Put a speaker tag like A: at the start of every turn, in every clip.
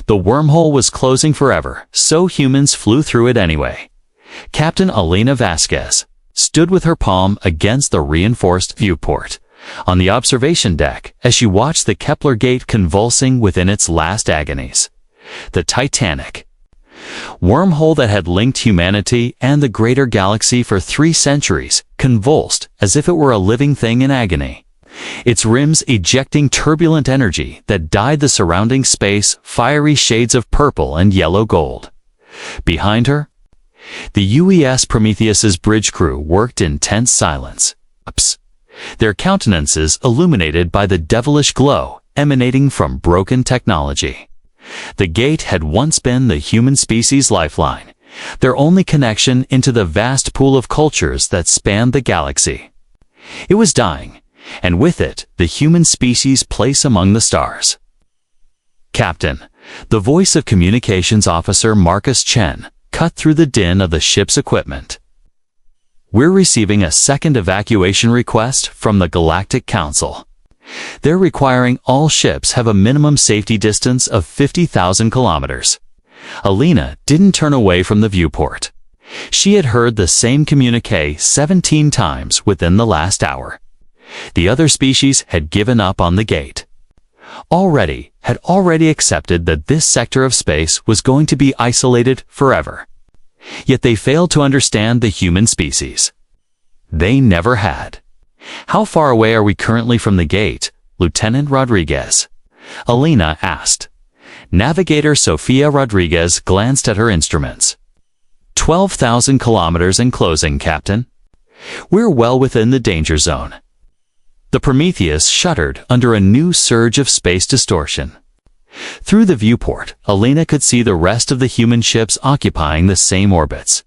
A: The wormhole was closing forever, so humans flew through it anyway. Captain Alina Vasquez stood with her palm against the reinforced viewport on the observation deck as she watched the Kepler gate convulsing within its last agonies. The titanic wormhole that had linked humanity and the greater galaxy for 3 centuries convulsed as if it were a living thing in agony, its rims ejecting turbulent energy that dyed the surrounding space fiery shades of purple and yellow gold. Behind her, the UES Prometheus's bridge crew worked in tense silence, their countenances illuminated by the devilish glow emanating from broken technology. The gate had once been the human species' lifeline, their only connection into the vast pool of cultures that spanned the galaxy. It was dying, and with it, the human species' place among the stars. Captain, the voice of Communications Officer Marcus Chen cut through the din of the ship's equipment. We're receiving a second evacuation request from the Galactic Council. They're requiring all ships have a minimum safety distance of 50,000 kilometers. Alina didn't turn away from the viewport. She had heard the same communique 17 times within the last hour. The other species had given up on the gate. Had already accepted that this sector of space was going to be isolated forever. Yet they failed to understand the human species. They never had. How far away are we currently from the gate, Lieutenant Rodriguez? Alina asked. Navigator Sofia Rodriguez glanced at her instruments. 12,000 kilometers and closing, Captain. We're well within the danger zone. The Prometheus shuddered under a new surge of space distortion. Through the viewport, Alina could see the rest of the human ships occupying the same orbits.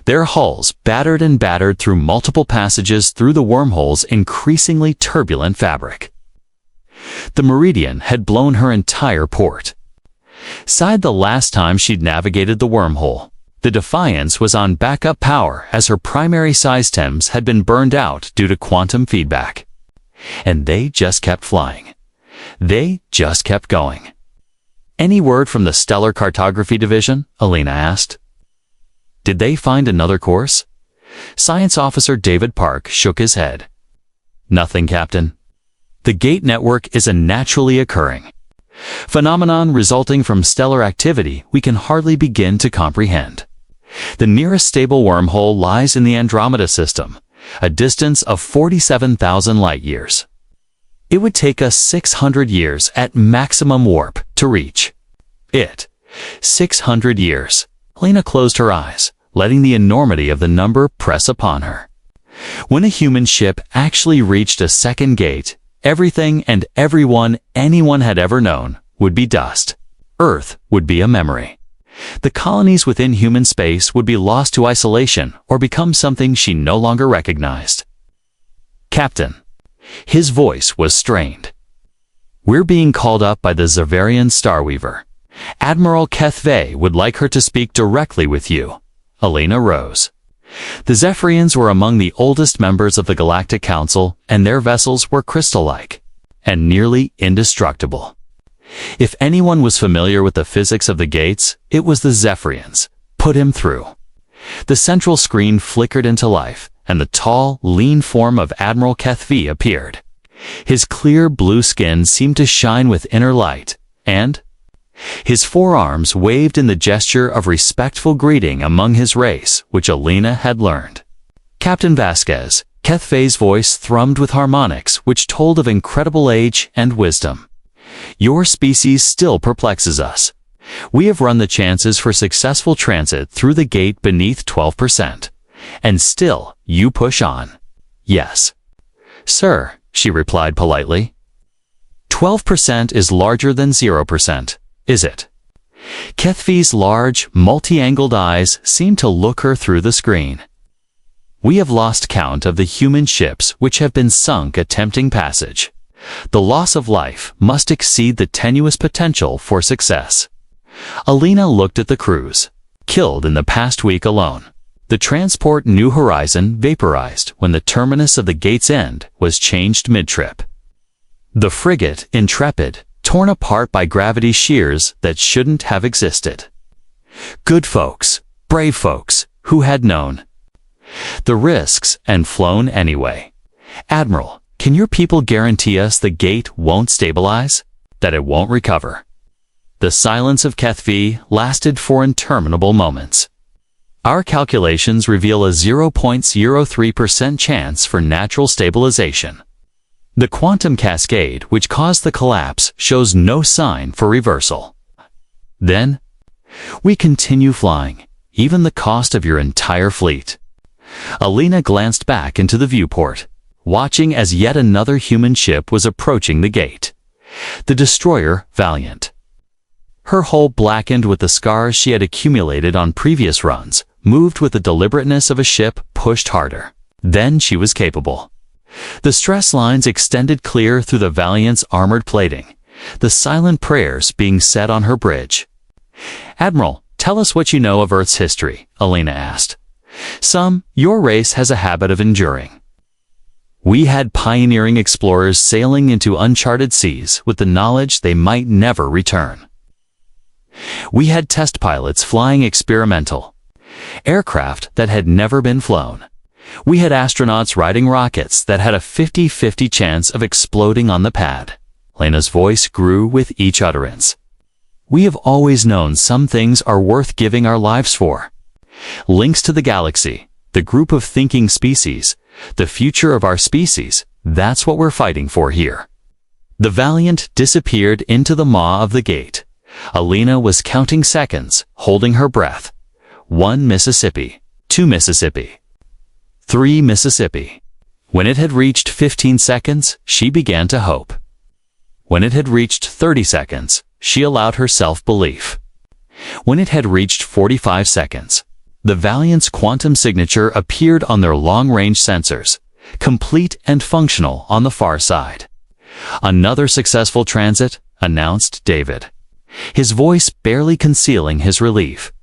A: Their hulls battered and battered through multiple passages through the wormhole's increasingly turbulent fabric. The Meridian had blown her entire port. Sighed the last time she'd navigated the wormhole. The Defiance was on backup power as her primary systems had been burned out due to quantum feedback. And they just kept flying. They just kept going. Any word from the Stellar Cartography Division? Alina asked. Did they find another course? Science Officer David Park shook his head. Nothing, Captain. The gate network is a naturally occurring phenomenon resulting from stellar activity we can hardly begin to comprehend. The nearest stable wormhole lies in the Andromeda system, a distance of 47,000 light-years. It would take us 600 years at maximum warp to reach it. 600 years. Alina closed her eyes, letting the enormity of the number press upon her. When a human ship actually reached a second gate, everything and everyone anyone had ever known would be dust. Earth would be a memory. The colonies within human space would be lost to isolation or become something she no longer recognized. Captain. His voice was strained. We're being called up by the Zavarian Starweaver. Admiral Kethve would like her to speak directly with you. Alina rose. The Zephyrians were among the oldest members of the Galactic Council, and their vessels were crystal-like and nearly indestructible. If anyone was familiar with the physics of the gates, it was the Zephyrians. Put him through. The central screen flickered into life, and the tall, lean form of Admiral Kethve appeared. His clear blue skin seemed to shine with inner light, and his forearms waved in the gesture of respectful greeting among his race, which Alina had learned. Captain Vasquez, Kethve's voice thrummed with harmonics which told of incredible age and wisdom. Your species still perplexes us. We have run the chances for successful transit through the gate beneath 12%. And still, you push on. Yes. Sir, she replied politely. 12% is larger than 0%, is it? Kethve's large, multi-angled eyes seemed to look her through the screen. We have lost count of the human ships which have been sunk attempting passage. The loss of life must exceed the tenuous potential for success. Alina looked at the crews, killed in the past week alone. The transport New Horizon vaporized when the terminus of the gate's end was changed mid-trip. The frigate Intrepid, torn apart by gravity shears that shouldn't have existed. Good folks, brave folks, who had known the risks and flown anyway. Admiral, can your people guarantee us the gate won't stabilize? That it won't recover? The silence of Kethvi lasted for interminable moments. Our calculations reveal a 0.03% chance for natural stabilization. The quantum cascade which caused the collapse shows no sign for reversal. Then, we continue flying, even the cost of your entire fleet. Alina glanced back into the viewport, watching as yet another human ship was approaching the gate. The destroyer Valiant. Her hull, blackened with the scars she had accumulated on previous runs, moved with the deliberateness of a ship pushed harder than she was capable. The stress lines extended clear through the Valiant's armored plating, the silent prayers being said on her bridge. Admiral, tell us what you know of Earth's history, Alina asked. Your race has a habit of enduring. We had pioneering explorers sailing into uncharted seas with the knowledge they might never return. We had test pilots flying experimental aircraft that had never been flown. We had astronauts riding rockets that had a 50-50 chance of exploding on the pad. Lena's voice grew with each utterance. We have always known some things are worth giving our lives for. Links to the galaxy, the group of thinking species, the future of our species, that's what we're fighting for here. The Valiant disappeared into the maw of the gate. Alina was counting seconds, holding her breath. 1 Mississippi, 2 Mississippi, 3 Mississippi. When it had reached 15 seconds, she began to hope. When it had reached 30 seconds, she allowed herself belief. When it had reached 45 seconds, the Valiant's quantum signature appeared on their long-range sensors, complete and functional on the far side. Another successful transit, announced David, his voice barely concealing his relief.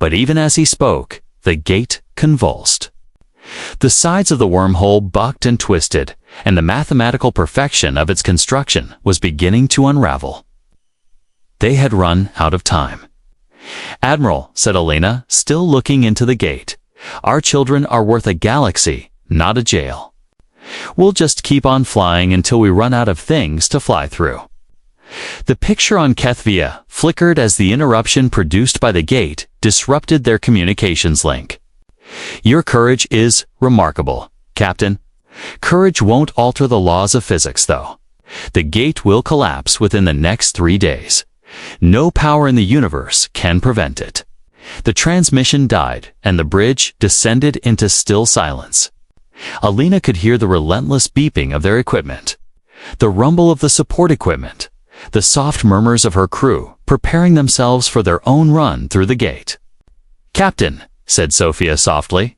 A: But even as he spoke, the gate convulsed. The sides of the wormhole bucked and twisted, and the mathematical perfection of its construction was beginning to unravel. They had run out of time. Admiral, said Alina, still looking into the gate, our children are worth a galaxy, not a jail. We'll just keep on flying until we run out of things to fly through. The picture on Kethvia flickered as the interruption produced by the gate disrupted their communications link. Your courage is remarkable, Captain. Courage won't alter the laws of physics, though. The gate will collapse within the next 3 days. No power in the universe can prevent it. The transmission died, and the bridge descended into still silence. Alina could hear the relentless beeping of their equipment, the rumble of the support equipment, the soft murmurs of her crew preparing themselves for their own run through the gate. Captain, said Sophia softly,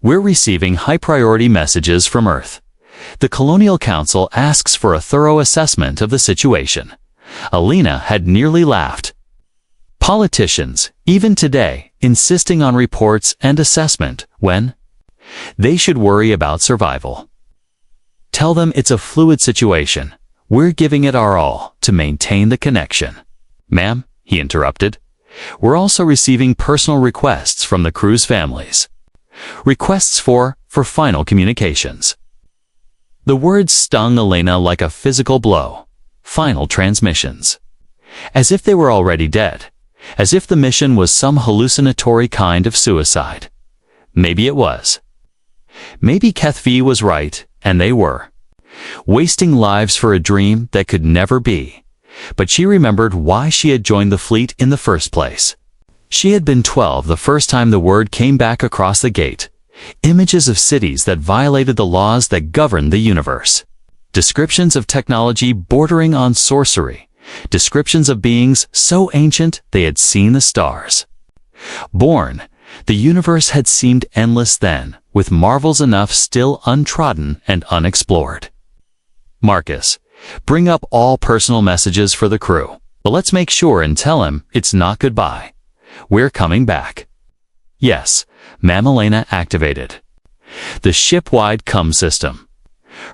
A: we're receiving high-priority messages from Earth. The Colonial Council asks for a thorough assessment of the situation. Alina had nearly laughed. Politicians, even today, insisting on reports and assessment when they should worry about survival. Tell them it's a fluid situation. We're giving it our all to maintain the connection. Ma'am, he interrupted, we're also receiving personal requests from the crew's families. Requests for final communications. The words stung Alina like a physical blow. Final transmissions. As if they were already dead. As if the mission was some hallucinatory kind of suicide. Maybe it was. Maybe Kethvi was right, and they were. Wasting lives for a dream that could never be. But she remembered why she had joined the fleet in the first place. She had been 12 the first time the word came back across the gate. Images of cities that violated the laws that governed the universe. Descriptions of technology bordering on sorcery. Descriptions of beings so ancient they had seen the stars. Born, the universe had seemed endless then, with marvels enough still untrodden and unexplored. Marcus, bring up all personal messages for the crew, but let's make sure and tell him it's not goodbye. We're coming back. Yes, Ma'am Elena activated the ship-wide comm system.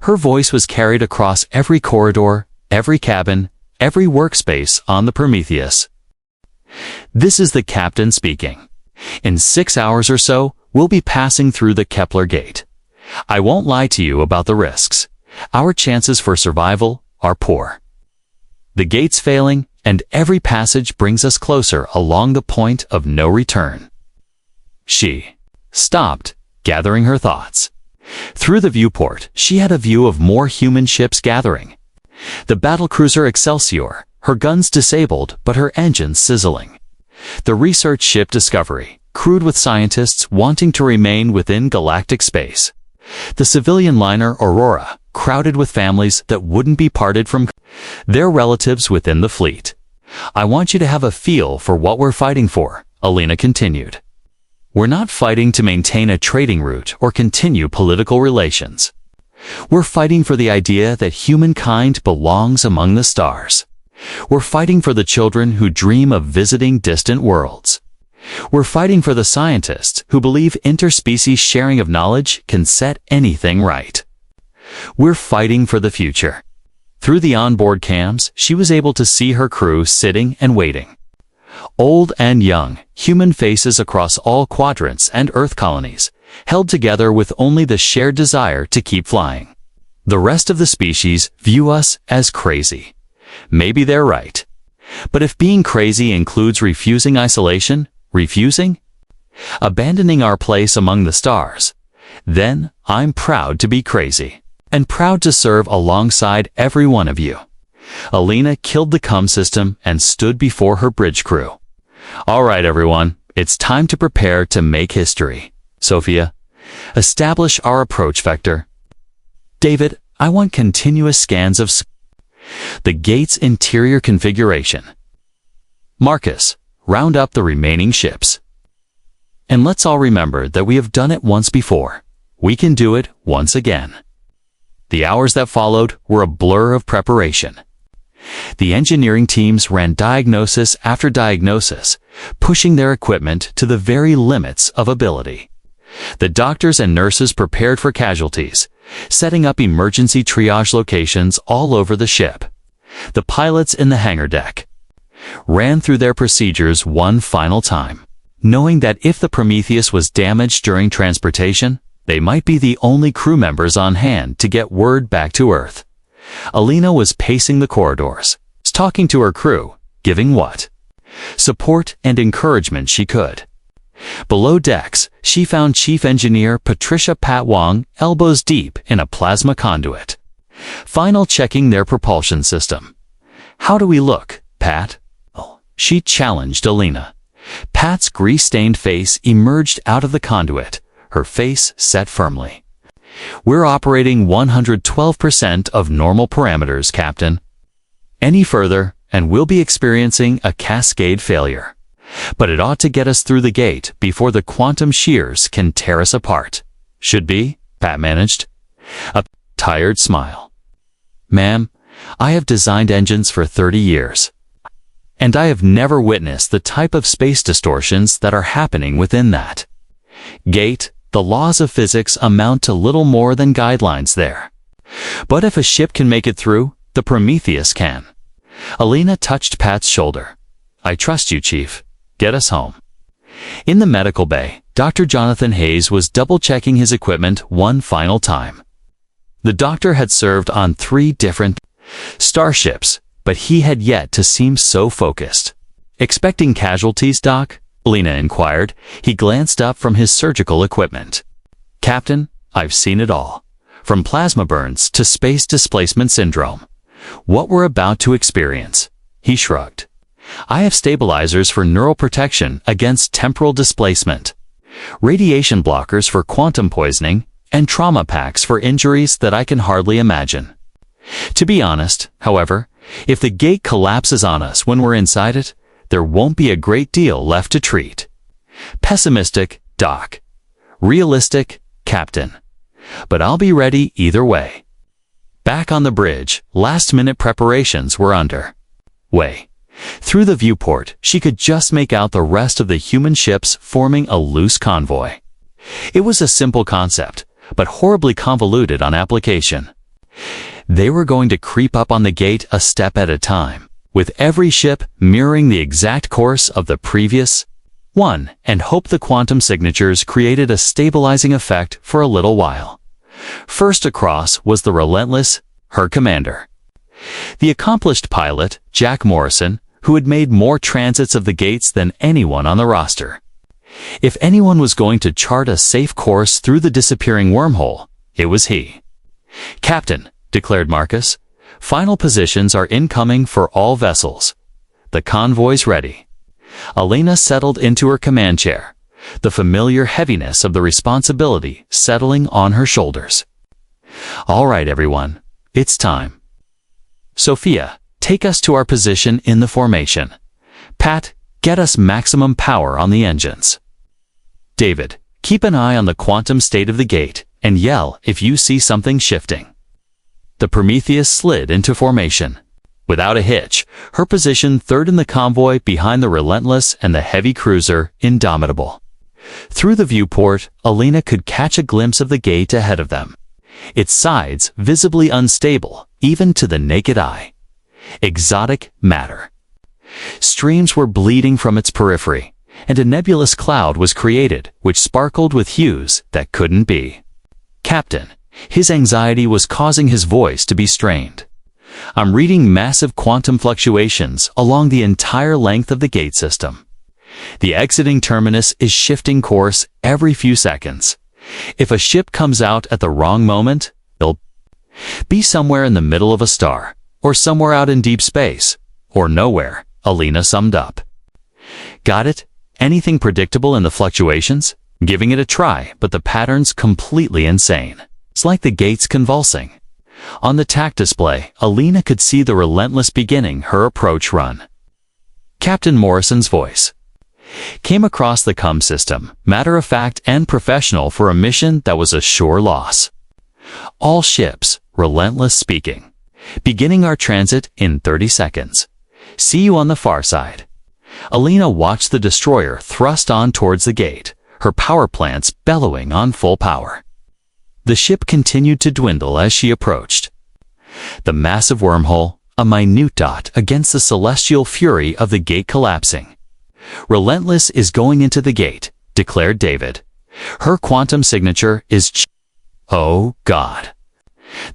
A: Her voice was carried across every corridor, every cabin, every workspace on the Prometheus. This is the captain speaking. In 6 hours or so, we'll be passing through the Kepler Gate. I won't lie to you about the risks. Our chances for survival are poor. The gate's failing, and every passage brings us closer along the point of no return. She stopped, gathering her thoughts. Through the viewport, she had a view of more human ships gathering. The battlecruiser Excelsior, her guns disabled but her engines sizzling. The research ship Discovery, crewed with scientists wanting to remain within galactic space. The civilian liner Aurora, crowded with families that wouldn't be parted from their relatives within the fleet. I want you to have a feel for what we're fighting for, Alina continued. We're not fighting to maintain a trading route or continue political relations. We're fighting for the idea that humankind belongs among the stars. We're fighting for the children who dream of visiting distant worlds. We're fighting for the scientists who believe interspecies sharing of knowledge can set anything right. We're fighting for the future. Through the onboard cams, she was able to see her crew sitting and waiting. Old and young, human faces across all quadrants and Earth colonies, held together with only the shared desire to keep flying. The rest of the species view us as crazy. Maybe they're right. But if being crazy includes refusing isolation, abandoning our place among the stars, then I'm proud to be crazy, and proud to serve alongside every one of you. Alina killed the comm system and stood before her bridge crew. All right, everyone, it's time to prepare to make history. Sophia, establish our approach vector. David, I want continuous scans of the gate's interior configuration. Marcus, round up the remaining ships. And let's all remember that we have done it once before. We can do it once again. The hours that followed were a blur of preparation. The engineering teams ran diagnosis after diagnosis, pushing their equipment to the very limits of ability. The doctors and nurses prepared for casualties, setting up emergency triage locations all over the ship. The pilots in the hangar deck ran through their procedures one final time, knowing that if the Prometheus was damaged during transportation, they might be the only crew members on hand to get word back to Earth. Alina was pacing the corridors, talking to her crew, giving what support and encouragement she could. Below decks, she found Chief Engineer Patricia Pat Wong elbows deep in a plasma conduit, final checking their propulsion system. How do we look, Pat? She challenged Alina. Pat's grease-stained face emerged out of the conduit, her face set firmly. We're operating 112% of normal parameters, Captain. Any further, and we'll be experiencing a cascade failure. But it ought to get us through the gate before the quantum shears can tear us apart. Should be, Pat managed. A tired smile. Ma'am, I have designed engines for 30 years. And I have never witnessed the type of space distortions that are happening within that gate. The laws of physics amount to little more than guidelines there. But if a ship can make it through, the Prometheus can. Alina touched Pat's shoulder. I trust you, Chief. Get us home. In the medical bay, Dr. Jonathan Hayes was double-checking his equipment one final time. The doctor had served on 3 different starships, but he had yet to seem so focused. Expecting casualties, Doc? Alina inquired. He glanced up from his surgical equipment. Captain, I've seen it all. From plasma burns to space displacement syndrome. What we're about to experience. He shrugged. I have stabilizers for neural protection against temporal displacement, radiation blockers for quantum poisoning, and trauma packs for injuries that I can hardly imagine. To be honest, however, if the gate collapses on us when we're inside it, there won't be a great deal left to treat. Pessimistic, Doc. Realistic, Captain. But I'll be ready either way. Back on the bridge, last-minute preparations were under way. Through the viewport, she could just make out the rest of the human ships forming a loose convoy. It was a simple concept, but horribly convoluted on application. They were going to creep up on the gate a step at a time, with every ship mirroring the exact course of the previous one, and hoped the quantum signatures created a stabilizing effect for a little while. First across was the relentless, her commander. The accomplished pilot, Jack Morrison, who had made more transits of the gates than anyone on the roster. If anyone was going to chart a safe course through the disappearing wormhole, it was he. "Captain," declared Marcus, "final positions are incoming for all vessels. The convoy's ready." Alina settled into her command chair, the familiar heaviness of the responsibility settling on her shoulders. "All right, everyone, it's time. Sophia, take us to our position in the formation. Pat, get us maximum power on the engines. David, keep an eye on the quantum state of the gate and yell if you see something shifting." The Prometheus slid into formation. Without a hitch, her position third in the convoy behind the Relentless and the heavy cruiser, Indomitable. Through the viewport, Alina could catch a glimpse of the gate ahead of them, its sides visibly unstable, even to the naked eye. Exotic matter. Streams were bleeding from its periphery, and a nebulous cloud was created, which sparkled with hues that couldn't be. "Captain," his anxiety was causing his voice to be strained. "I'm reading massive quantum fluctuations along the entire length of the gate system. The exiting terminus is shifting course every few seconds. If a ship comes out at the wrong moment, it'll be somewhere in the middle of a star, or somewhere out in deep space, or nowhere," Alina summed up. "Got it? Anything predictable in the fluctuations?" Giving it a try, but the pattern's completely insane. It's like the gates convulsing. On the TAC display, Alina could see the Relentless beginning her approach run. Captain Morrison's voice came across the CUM system, matter-of-fact and professional for a mission that was a sure loss. "All ships," Relentless speaking, "beginning our transit in 30 seconds. See you on the far side." Alina watched the destroyer thrust on towards the gate, her power plants bellowing on full power. The ship continued to dwindle as she approached. The massive wormhole, a minute dot against the celestial fury of the gate collapsing. "Relentless is going into the gate," declared David. "Her quantum signature is Oh God.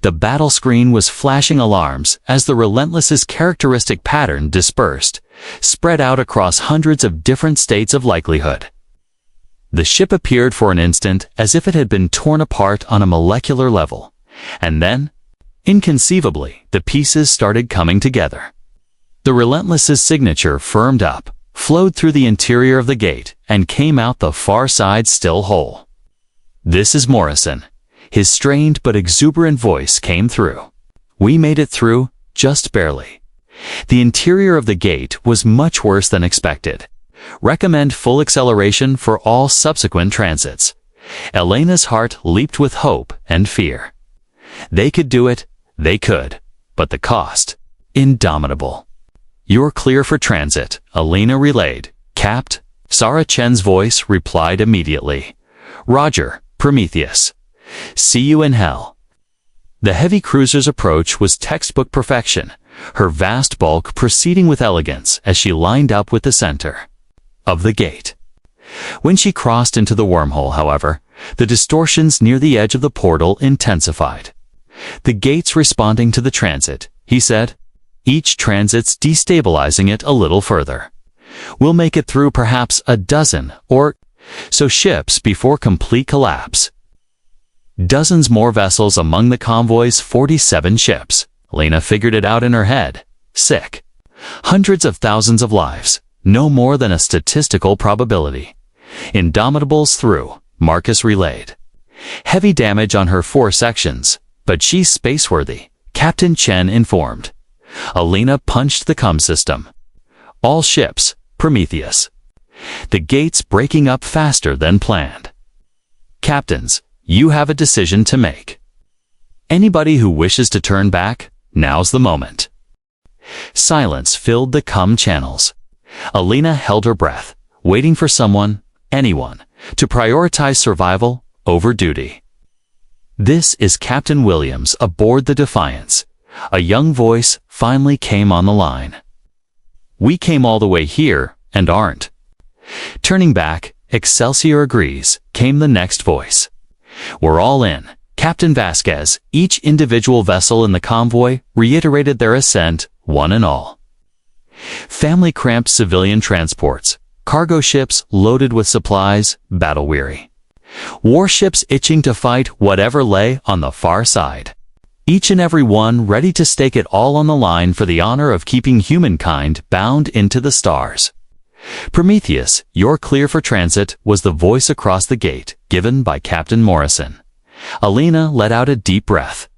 A: The battle screen was flashing alarms as the Relentless's characteristic pattern dispersed, spread out across hundreds of different states of likelihood. The ship appeared for an instant as if it had been torn apart on a molecular level, and then, inconceivably, the pieces started coming together. The Relentless's signature firmed up, flowed through the interior of the gate, and came out the far side still whole. "This is Morrison." His strained but exuberant voice came through. "We made it through, just barely. The interior of the gate was much worse than expected. Recommend full acceleration for all subsequent transits." Elena's heart leaped with hope and fear. They could do it, they could, but the cost, indomitable. "You're clear for transit," Alina relayed. "Capt." Sarah Chen's voice replied immediately. "Roger, Prometheus. See you in hell." The heavy cruiser's approach was textbook perfection, her vast bulk proceeding with elegance as she lined up with the center of the gate. When she crossed into the wormhole, however, the distortions near the edge of the portal intensified. "The gate's responding to the transit," he said. "Each transit's destabilizing it a little further. We'll make it through perhaps a dozen or so ships before complete collapse." Dozens more vessels among the convoy's 47 ships. Lena figured it out in her head. Sick. Hundreds of thousands of lives. No more than a statistical probability. "Indomitables through," Marcus relayed. "Heavy damage on her 4 sections, but she's spaceworthy," Captain Chen informed. Alina punched the CUM system. "All ships, Prometheus." The gate's breaking up faster than planned. "Captains, you have a decision to make. Anybody who wishes to turn back, now's the moment." Silence filled the CUM channels. Alina held her breath, waiting for someone, anyone, to prioritize survival over duty. "This is Captain Williams aboard the Defiance." A young voice finally came on the line. We came all the way here and aren't. Turning back, Excelsior agrees, came the next voice. We're all in. Captain Vasquez, each individual vessel in the convoy, reiterated their assent, one and all. Family-cramped civilian transports, cargo ships loaded with supplies, battle-weary. Warships itching to fight whatever lay on the far side. Each and every one ready to stake it all on the line for the honor of keeping humankind bound into the stars. Prometheus, you're clear for transit, was the voice across the gate, given by Captain Morrison. Alina let out a deep breath.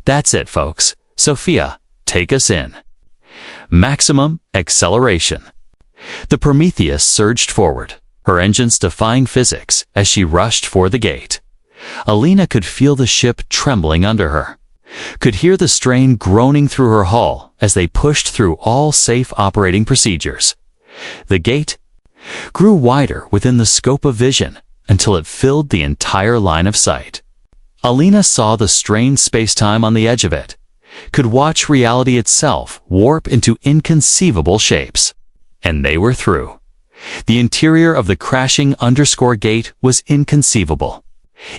A: That's it, folks. Sophia, take us in. Maximum acceleration. The Prometheus surged forward, her engines defying physics as she rushed for the gate. Alina could feel the ship trembling under her, could hear the strain groaning through her hull as they pushed through all safe operating procedures. The gate grew wider within the scope of vision until it filled the entire line of sight. Alina saw the strained space-time on the edge of it, could watch reality itself warp into inconceivable shapes. And they were through. The interior of the crashing underscore gate was inconceivable.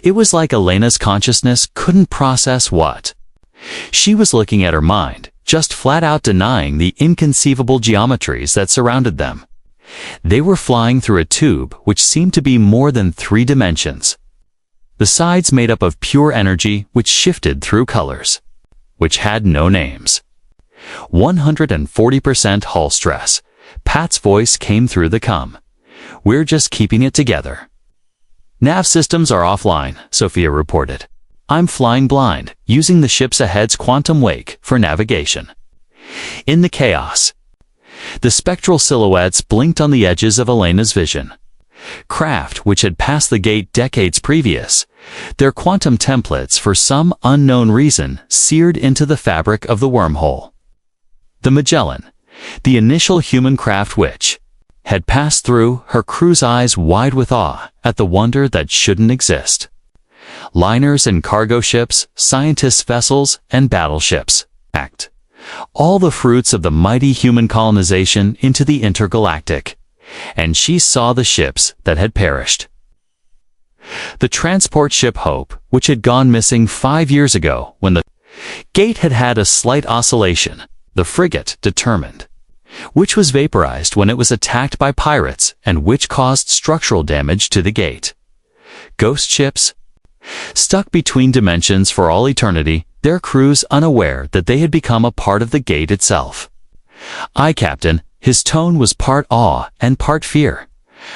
A: It was like Elena's consciousness couldn't process what she was looking at. Her mind just flat out denying the inconceivable geometries that surrounded them. They were flying through a tube which seemed to be more than 3 dimensions. The sides made up of pure energy which shifted through colors, which had no names. 140% hull stress. Pat's voice came through the comm. We're just keeping it together. Nav systems are offline, Sophia reported. I'm flying blind, using the ship's ahead's quantum wake for navigation. In the chaos, the spectral silhouettes blinked on the edges of Elena's vision. Craft which had passed the gate decades previous, their quantum templates for some unknown reason seared into the fabric of the wormhole. The Magellan, the initial human craft which had passed through, her crew's eyes wide with awe at the wonder that shouldn't exist. Liners and cargo ships, scientists' vessels, and battleships, packed all the fruits of the mighty human colonization into the intergalactic, and she saw the ships that had perished. The transport ship Hope, which had gone missing 5 years ago when the gate had had a slight oscillation, the frigate Determined, which was vaporized when it was attacked by pirates and which caused structural damage to the gate. Ghost ships, stuck between dimensions for all eternity, their crews unaware that they had become a part of the gate itself. Captain, his tone was part awe and part fear.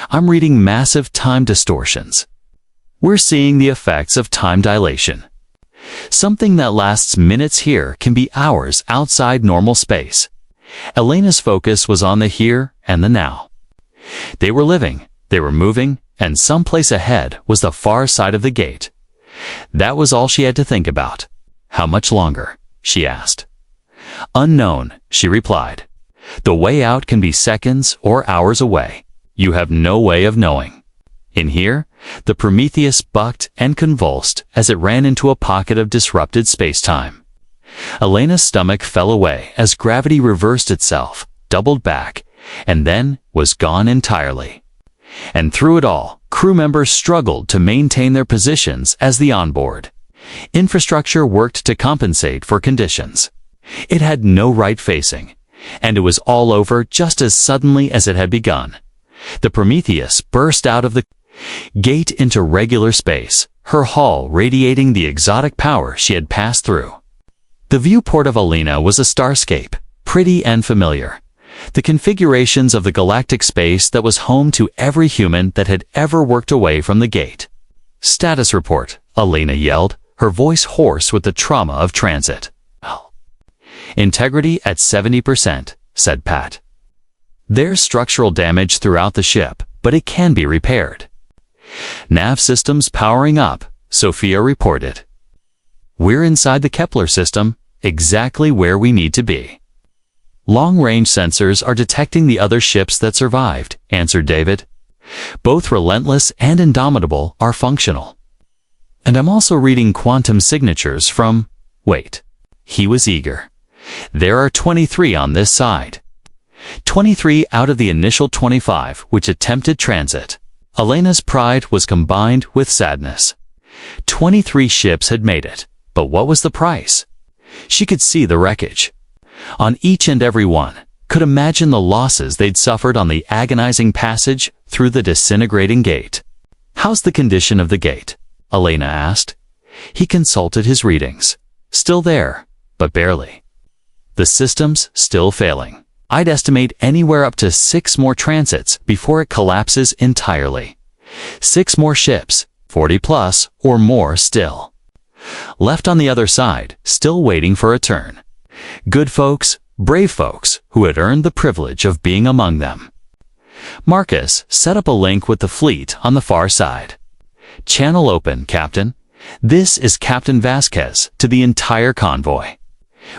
A: I'm reading massive time distortions. We're seeing the effects of time dilation. Something that lasts minutes here can be hours outside normal space. Elena's focus was on the here and the now. They were living, they were moving, and someplace ahead was the far side of the gate. That was all she had to think about. How much longer? She asked. Unknown, she replied. The way out can be seconds or hours away. You have no way of knowing. In here, the Prometheus bucked and convulsed as it ran into a pocket of disrupted space-time. Elena's stomach fell away as gravity reversed itself, doubled back, and then was gone entirely. And through it all, crew members struggled to maintain their positions as the onboard infrastructure worked to compensate for conditions. It had no right facing, and it was all over just as suddenly as it had begun. The Prometheus burst out of the gate into regular space, her hull radiating the exotic power she had passed through. The viewport of Alina was a starscape, pretty and familiar. The configurations of the galactic space that was home to every human that had ever worked away from the gate. Status report, Alina yelled, her voice hoarse with the trauma of transit. Integrity at 70%, said Pat. There's structural damage throughout the ship, but it can be repaired. Nav systems powering up, Sophia reported. We're inside the Kepler system, exactly where we need to be. Long-range sensors are detecting the other ships that survived, answered David. Both Relentless and Indomitable are functional. And I'm also reading quantum signatures from... Wait. He was eager. There are 23 on this side. 23 out of the initial 25 which attempted transit. Elena's pride was combined with sadness. 23 ships had made it, but what was the price? She could see the wreckage. On each and every one, could imagine the losses they'd suffered on the agonizing passage through the disintegrating gate. "How's the condition of the gate?" Elena asked. He consulted his readings. Still there, but barely. "The system's still failing. I'd estimate anywhere up to 6 more transits before it collapses entirely. 6 more ships, 40 plus or more still. Left on the other side, still waiting for a turn. Good folks, brave folks, who had earned the privilege of being among them." Marcus set up a link with the fleet on the far side. "Channel open, Captain. This is Captain Vasquez to the entire convoy.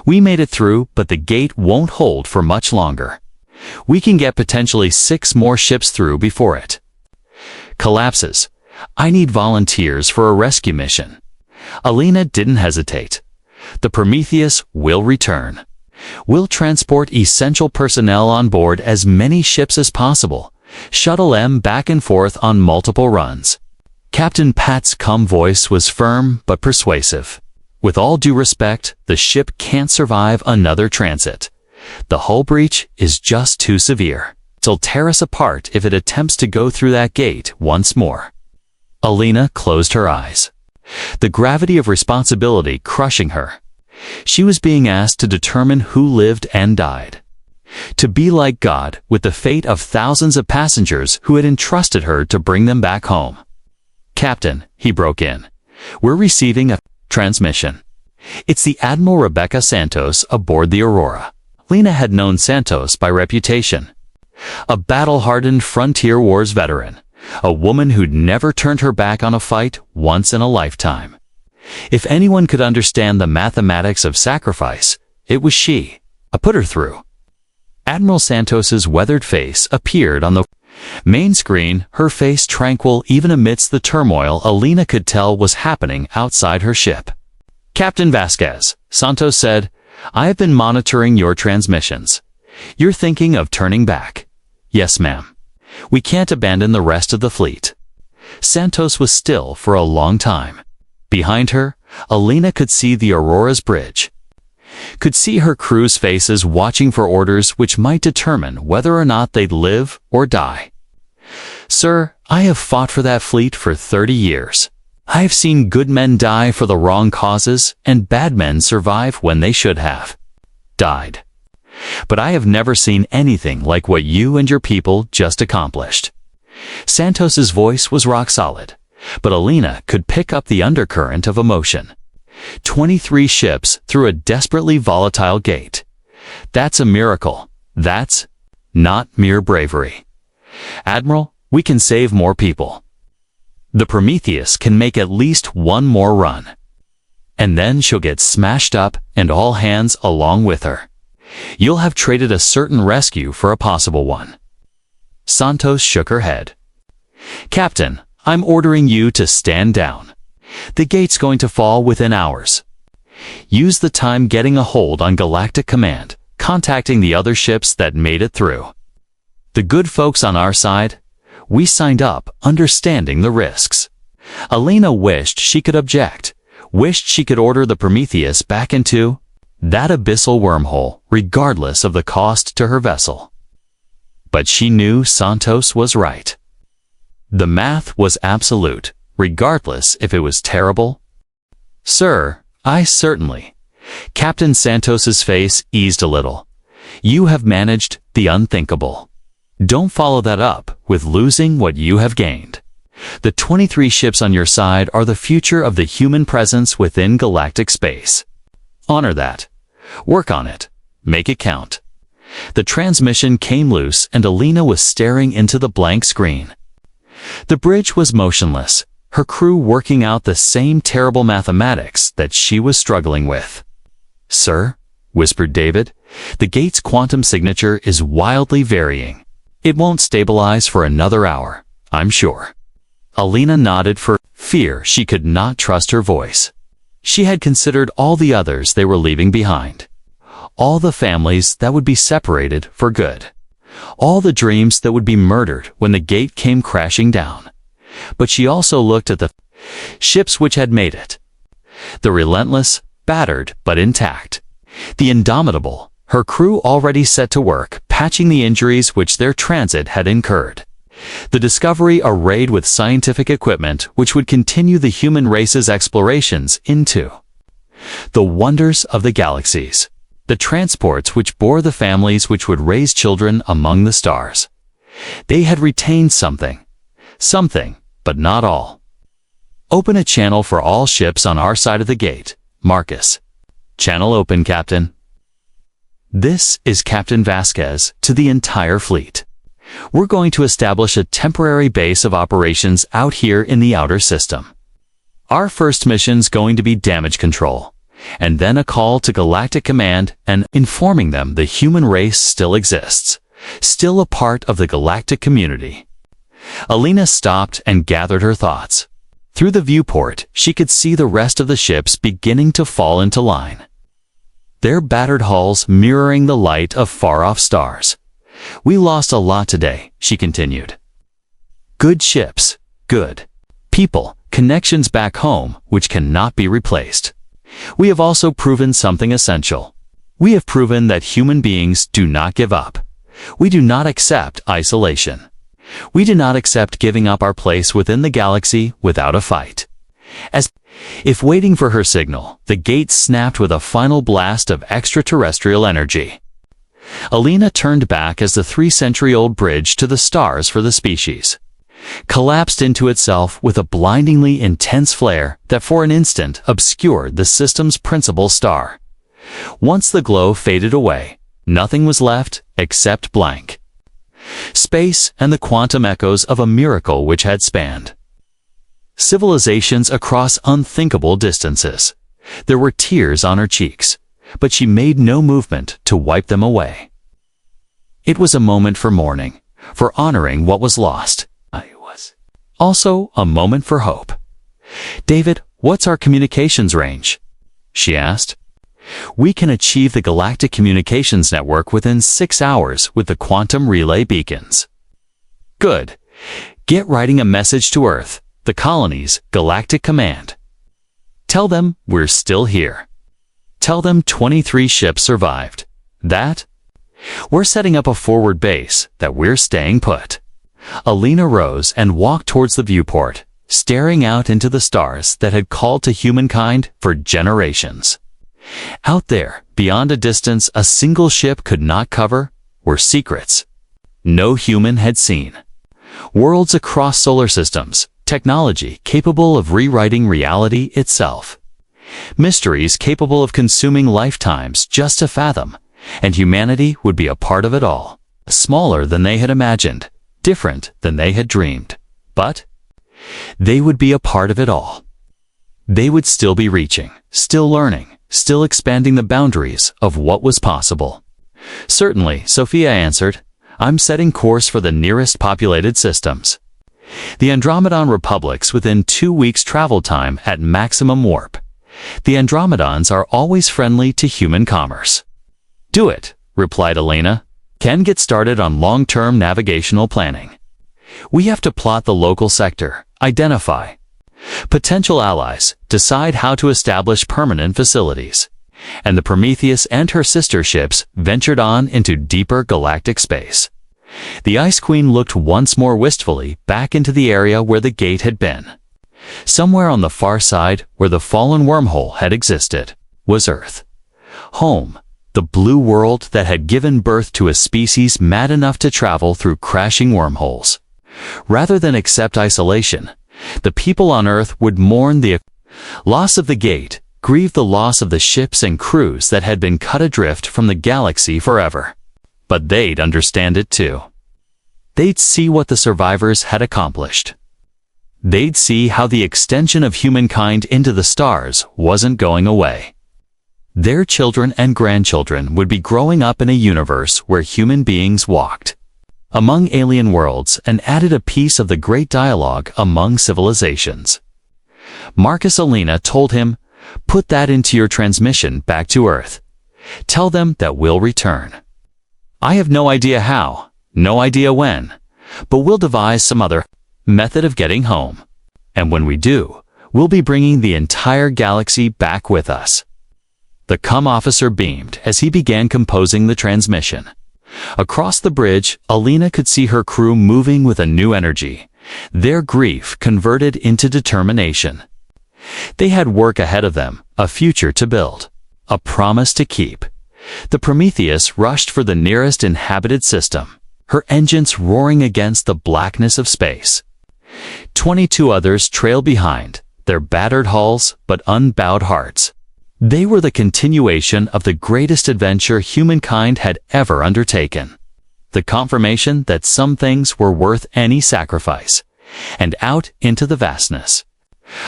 A: We made it through, but the gate won't hold for much longer. We can get potentially 6 more ships through before it collapses. I need volunteers for a rescue mission." Elena didn't hesitate. "The Prometheus will return. We'll transport essential personnel on board as many ships as possible, shuttle them back and forth on multiple runs." Captain Pat's calm voice was firm but persuasive. "With all due respect, the ship can't survive another transit. The hull breach is just too severe. It'll tear us apart if it attempts to go through that gate once more." Elena closed her eyes. The gravity of responsibility crushing her. She was being asked to determine who lived and died. To be like God with the fate of thousands of passengers who had entrusted her to bring them back home. "Captain," he broke in, "we're receiving a transmission. It's the Admiral Rebecca Santos aboard the Aurora." Lena had known Santos by reputation. A battle-hardened frontier wars veteran, a woman who'd never turned her back on a fight once in a lifetime. If anyone could understand the mathematics of sacrifice, it was she. I put her through. Admiral Santos's weathered face appeared on the main screen, her face tranquil even amidst the turmoil Elena could tell was happening outside her ship. "Captain Vasquez," Santos said, "I have been monitoring your transmissions. You're thinking of turning back." "Yes, ma'am. We can't abandon the rest of the fleet." Santos was still for a long time. Behind her, Elena could see the Aurora's bridge. Could see her crew's faces watching for orders which might determine whether or not they'd live or die. "Sir, I have fought for that fleet for 30 years. I have seen good men die for the wrong causes and bad men survive when they should have died. But I have never seen anything like what you and your people just accomplished." Santos's voice was rock solid, but Elena could pick up the undercurrent of emotion. 23 ships through a desperately volatile gate. That's a miracle. That's not mere bravery. "Admiral, we can save more people. The Prometheus can make at least one more run. And then she'll get smashed up and all hands along with her. You'll have traded a certain rescue for a possible one." Santos shook her head. "Captain, I'm ordering you to stand down. The gate's going to fall within hours. Use the time getting a hold on Galactic Command, contacting the other ships that made it through. The good folks on our side, we signed up understanding the risks." Elena wished she could object, wished she could order the Prometheus back into that abyssal wormhole, regardless of the cost to her vessel. But she knew Santos was right. The math was absolute, regardless if it was terrible. "Sir, I certainly." Captain Santos's face eased a little. "You have managed the unthinkable. Don't follow that up with losing what you have gained. The 23 ships on your side are the future of the human presence within galactic space. Honor that. Work on it. Make it count." The transmission came loose and Elena was staring into the blank screen. The bridge was motionless, her crew working out the same terrible mathematics that she was struggling with. "Sir," whispered David, "the gate's quantum signature is wildly varying. It won't stabilize for another hour, I'm sure." Elena nodded for fear she could not trust her voice. She had considered all the others they were leaving behind. All the families that would be separated for good. All the dreams that would be murdered when the gate came crashing down. But she also looked at the ships which had made it. The relentless, battered but intact. The indomitable, her crew already set to work, patching the injuries which their transit had incurred. The Discovery arrayed with scientific equipment which would continue the human race's explorations into the wonders of the galaxies. The transports which bore the families which would raise children among the stars. They had retained something, but not all. Open a channel for all ships on our side of the gate, Marcus. Channel open, Captain. This is Captain Vasquez to the entire fleet. We're going to establish a temporary base of operations out here in the outer system. Our first mission's going to be damage control, and then a call to Galactic Command and informing them the human race still exists, still a part of the galactic community. Alina stopped and gathered her thoughts. Through the viewport, she could see the rest of the ships beginning to fall into line. Their battered hulls mirroring the light of far-off stars. We lost a lot today, she continued. Good ships, good people, connections back home which cannot be replaced. We have also proven something essential. We have proven that human beings do not give up. We do not accept isolation. We do not accept giving up our place within the galaxy without a fight. As if waiting for her signal, the gate snapped with a final blast of extraterrestrial energy. Alina turned back as the 3-century-old bridge to the stars for the species collapsed into itself with a blindingly intense flare that for an instant obscured the system's principal star. Once the glow faded away, nothing was left except blank space and the quantum echoes of a miracle which had spanned civilizations across unthinkable distances. There were tears on her cheeks, but she made no movement to wipe them away. It was a moment for mourning, for honoring what was lost. It was also a moment for hope. David, what's our communications range? She asked. We can achieve the galactic communications network within 6 hours with the quantum relay beacons. Good. Get writing a message to Earth, the colony's Galactic Command. Tell them we're still here. Tell them 23 ships survived. That we're setting up a forward base, that we're staying put. Alina rose and walked towards the viewport, staring out into the stars that had called to humankind for generations. Out there, beyond a distance a single ship could not cover, were secrets no human had seen. Worlds across solar systems, technology capable of rewriting reality itself. Mysteries capable of consuming lifetimes just to fathom, and humanity would be a part of it all. Smaller than they had imagined, different than they had dreamed. But they would be a part of it all. They would still be reaching, still learning, still expanding the boundaries of what was possible. Certainly, Sophia answered. I'm setting course for the nearest populated systems. The Andromedon republics within 2 weeks travel time at maximum warp. The Andromedons are always friendly to human commerce. Do it, replied Alina. Can get started on long-term navigational planning. We have to plot the local sector, identify potential allies, decide how to establish permanent facilities. And the Prometheus and her sister ships ventured on into deeper galactic space. The Ice Queen looked once more wistfully back into the area where the gate had been. Somewhere on the far side, where the fallen wormhole had existed, was Earth. Home, the blue world that had given birth to a species mad enough to travel through crashing wormholes. Rather than accept isolation, the people on Earth would mourn the loss of the gate, grieve the loss of the ships and crews that had been cut adrift from the galaxy forever. But they'd understand it too. They'd see what the survivors had accomplished. They'd see how the extension of humankind into the stars wasn't going away. Their children and grandchildren would be growing up in a universe where human beings walked among alien worlds and added a piece of the great dialogue among civilizations. Marcus Alina told him, put that into your transmission back to Earth. Tell them that we'll return. I have no idea how, No idea when, but we'll devise some other method of getting home. And when we do, we'll be bringing the entire galaxy back with us." The comm officer beamed as he began composing the transmission. Across the bridge, Alina could see her crew moving with a new energy, their grief converted into determination. They had work ahead of them, a future to build, a promise to keep. The Prometheus rushed for the nearest inhabited system, her engines roaring against the blackness of space. 22 others trailed behind, their battered hulls but unbowed hearts. They were the continuation of the greatest adventure humankind had ever undertaken. The confirmation that some things were worth any sacrifice. And out into the vastness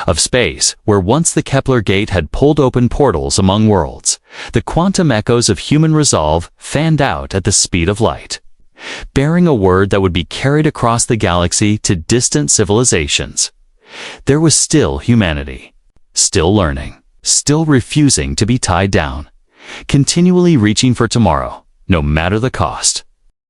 A: of space, where once the Kepler gate had pulled open portals among worlds, the quantum echoes of human resolve fanned out at the speed of light, bearing a word that would be carried across the galaxy to distant civilizations. There was still humanity, still learning, still refusing to be tied down, continually reaching for tomorrow, no matter the cost.